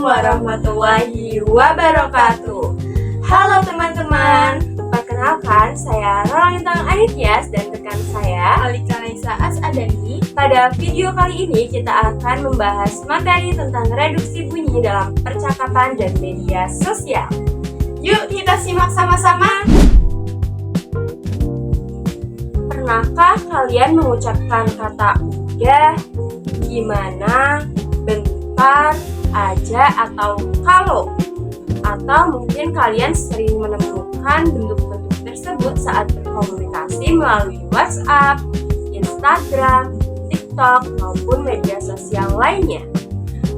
warahmatullahi wabarakatuh. Halo teman-teman, perkenalkan saya Rolintang Anityas dan rekan saya Alika Naisa Asadani. Pada video kali ini kita akan membahas materi tentang reduksi bunyi dalam percakapan dan media sosial. Yuk kita simak sama-sama. Pernahkah kalian mengucapkan kata udah, gimana, bentar, aja, atau kalau? Atau mungkin kalian sering menemukan bentuk-bentuk tersebut saat berkomunikasi melalui WhatsApp, Instagram, TikTok, maupun media sosial lainnya.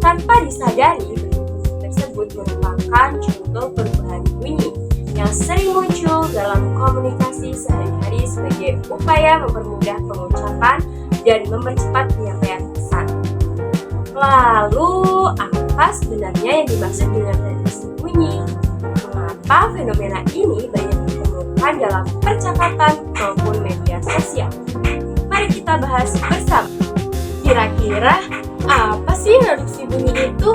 Tanpa disadari, bentuk tersebut merupakan contoh perubahan bunyi yang sering muncul dalam komunikasi sehari-hari sebagai upaya mempermudah pengucapan dan mempercepat penyampaian pesan. Lalu, apa sebenarnya yang dimaksud dengan reduksi bunyi? Mengapa fenomena ini banyak ditemukan dalam percakapan maupun media sosial? Mari kita bahas bersama. Kira-kira apa sih reduksi bunyi itu?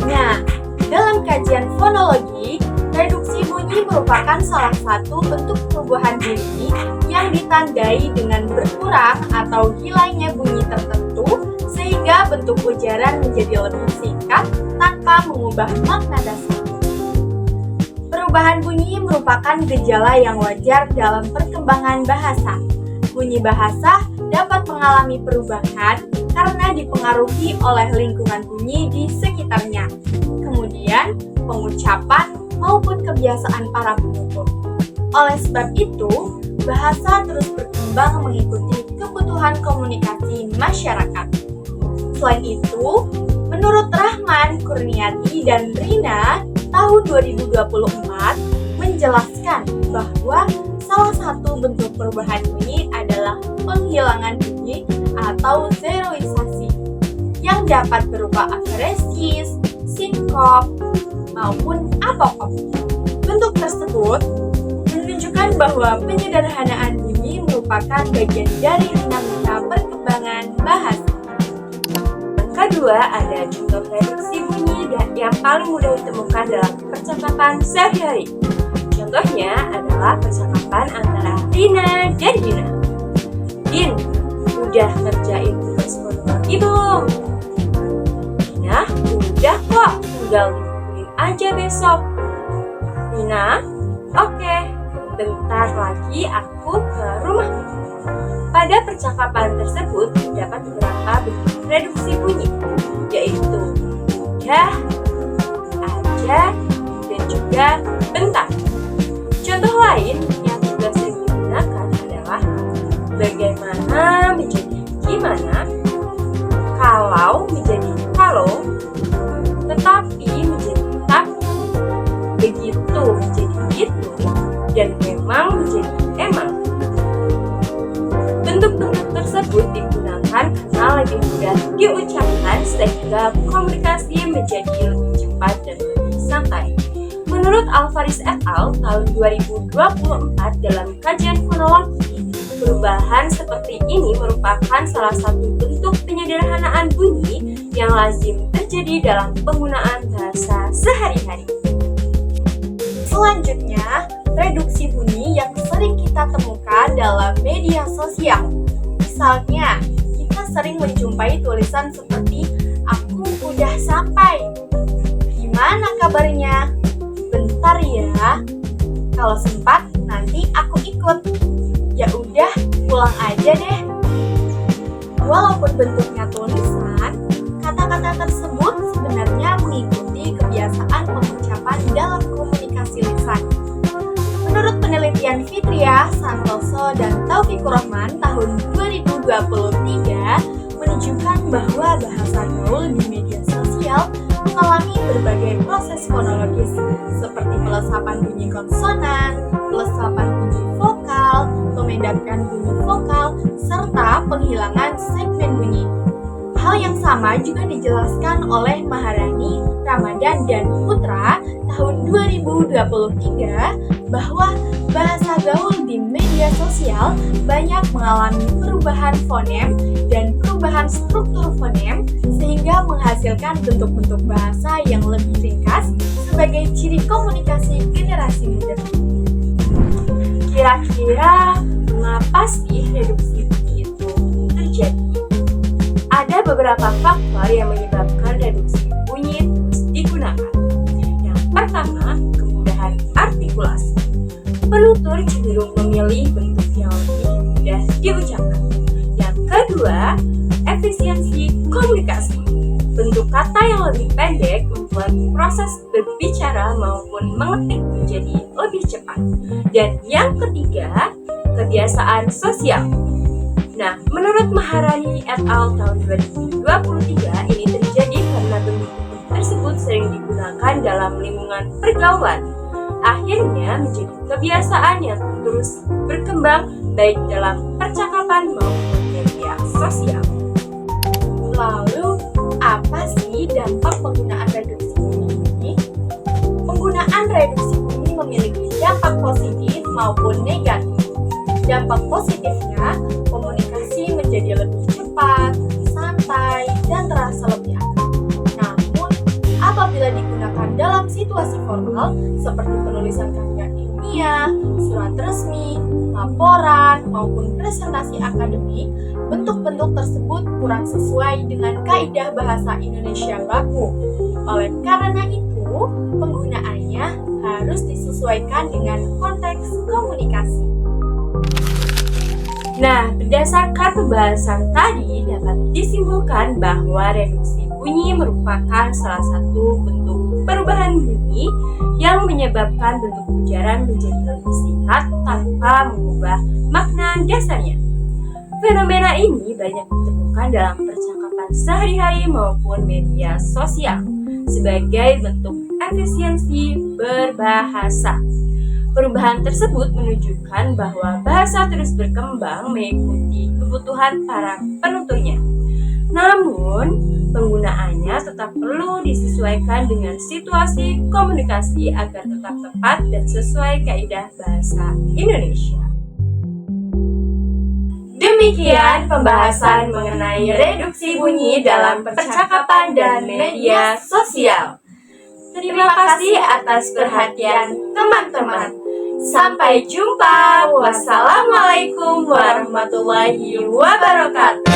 Nah, dalam kajian fonologi, reduksi bunyi merupakan salah satu bentuk perubahan bunyi yang ditandai dengan berkurang atau hilangnya bunyi tertentu sehingga bentuk ujaran menjadi lebih singkat tanpa mengubah makna dasar. Perubahan bunyi merupakan gejala yang wajar dalam perkembangan bahasa. Bunyi bahasa dapat mengalami perubahan karena dipengaruhi oleh lingkungan bunyi di sekitarnya, kemudian pengucapan maupun kebiasaan para penutur. Oleh sebab itu, bahasa terus berkembang mengikuti kebutuhan komunikasi masyarakat. Selain itu, menurut Rahman, Kurniati, dan Rina, tahun 2024 menjelaskan bahwa salah satu bentuk perubahan bunyi adalah penghilangan bunyi atau zeroisasi yang dapat berupa aferesis, sinkop, maupun apokop. Bentuk tersebut menunjukkan bahwa penyederhanaan bunyi merupakan bagian dari dinamika perkembangan bahasa. Yang kedua, ada contoh reduksi bunyi yang paling mudah ditemukan dalam percakapan sehari-hari. Contohnya adalah percakapan antara Rina dan Dina. Din, udah kerjain tugas fonologi belum? Dina, udah kok, tinggal dikumpulin aja besok. Dina, oke, bentar lagi aku ke rumahmu. Pada percakapan tersebut terdapat beberapa bentuk reduksi bunyi, yaitu udah, aja, dan juga bentar. Contoh lain yang juga sering digunakan adalah bagaimana menjadi gimana, kalau menjadi kalau, tetapi menjadi tapi, begitu menjadi gitu, dan memang menjadi emang. Bentuk-bentuk tersebut digunakan karena lebih mudah diucapkan sehingga komunikasi menjadi lebih cepat dan lebih santai. Menurut Alvarez et al. Tahun 2024 dalam kajian fonologi, perubahan seperti ini merupakan salah satu bentuk penyederhanaan bunyi yang lazim terjadi dalam penggunaan bahasa sehari-hari. Selanjutnya, reduksi bunyi yang sering kita temukan dalam media sosial. Misalnya, kita sering menjumpai tulisan seperti "Aku udah sampai", "Gimana kabarnya?", "Bentar ya", "Kalau sempat nanti aku ikut", "Ya udah, pulang aja deh". Walaupun bentuknya tulisan, kata-kata tersebut sebenarnya mengikuti kebiasaan pengucapan dalam komunikasi lisan. Menurut penelitian Fitriah, Santoso, dan Taufikur Rahman tahun 2023 menunjukkan bahwa bahasa gaul di media sosial mengalami berbagai proses fonologis seperti pelesapan bunyi konsonan, pelesapan bunyi vokal, memendapkan bunyi vokal, serta penghilangan segmen bunyi. Hal yang sama juga dijelaskan oleh Maharani, Ramadan, dan Putra tahun 2023 bahwa bahasa gaul di media sosial banyak mengalami perubahan fonem dan perubahan perubahan struktur fonem sehingga menghasilkan bentuk-bentuk bahasa yang lebih ringkas sebagai ciri komunikasi generasi muda. Kira-kira mengapa sih reduksi bunyi itu terjadi? Ada beberapa faktor yang menyebabkan reduksi bunyi terus digunakan. Yang pertama, kemudahan artikulasi. Penutur cenderung memilih bentuk yang lebih mudah diucapkan. Yang kedua, efisiensi komunikasi. Bentuk kata yang lebih pendek membuat proses berbicara maupun mengetik menjadi lebih cepat. Dan yang ketiga, kebiasaan sosial. Nah, menurut Maharani et al. Tahun 2023, ini terjadi karena bentuk-bentuk tersebut sering digunakan dalam lingkungan pergaulan. Akhirnya menjadi kebiasaan yang terus berkembang baik dalam percakapan maupun media sosial. Lalu, apa sih dampak penggunaan reduksi bunyi ini? Penggunaan reduksi bunyi memiliki dampak positif maupun negatif. Dampak positifnya, komunikasi menjadi lebih cepat, santai, dan terasa lebih akrab. Namun, apabila digunakan dalam situasi formal seperti penulisan karya ilmiah, surat resmi, laporan, maupun presentasi akademik, bentuk-bentuk tersebut kurang sesuai dengan kaidah bahasa Indonesia baku. Oleh karena itu, penggunaannya harus disesuaikan dengan konteks komunikasi. Nah, berdasarkan pembahasan tadi dapat disimpulkan bahwa reduksi bunyi merupakan salah satu bentuk perubahan bunyi yang menyebabkan bentuk ujaran menjadi lebih singkat tanpa mengubah makna dasarnya. Fenomena ini banyak ditemukan dalam percakapan sehari-hari maupun media sosial sebagai bentuk efisiensi berbahasa. Perubahan tersebut menunjukkan bahwa bahasa terus berkembang mengikuti kebutuhan para penuturnya. Namun, penggunaannya tetap perlu disesuaikan dengan situasi komunikasi agar tetap tepat dan sesuai kaidah bahasa Indonesia. Demikian pembahasan mengenai reduksi bunyi dalam percakapan dan media sosial. Terima kasih atas perhatian teman-teman. Sampai jumpa. Wassalamualaikum warahmatullahi wabarakatuh.